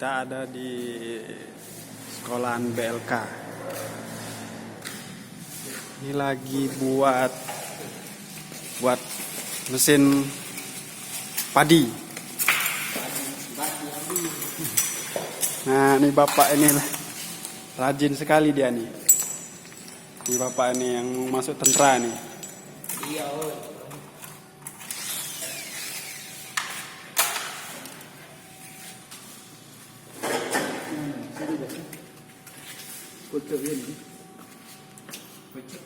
Kita ada di sekolahan BLK. Ini lagi buat mesin padi. Nah, ini bapak ini rajin sekali dia nih. Ini bapak ini yang masuk tentara nih. Iya, Kucuk ini. Kucuk.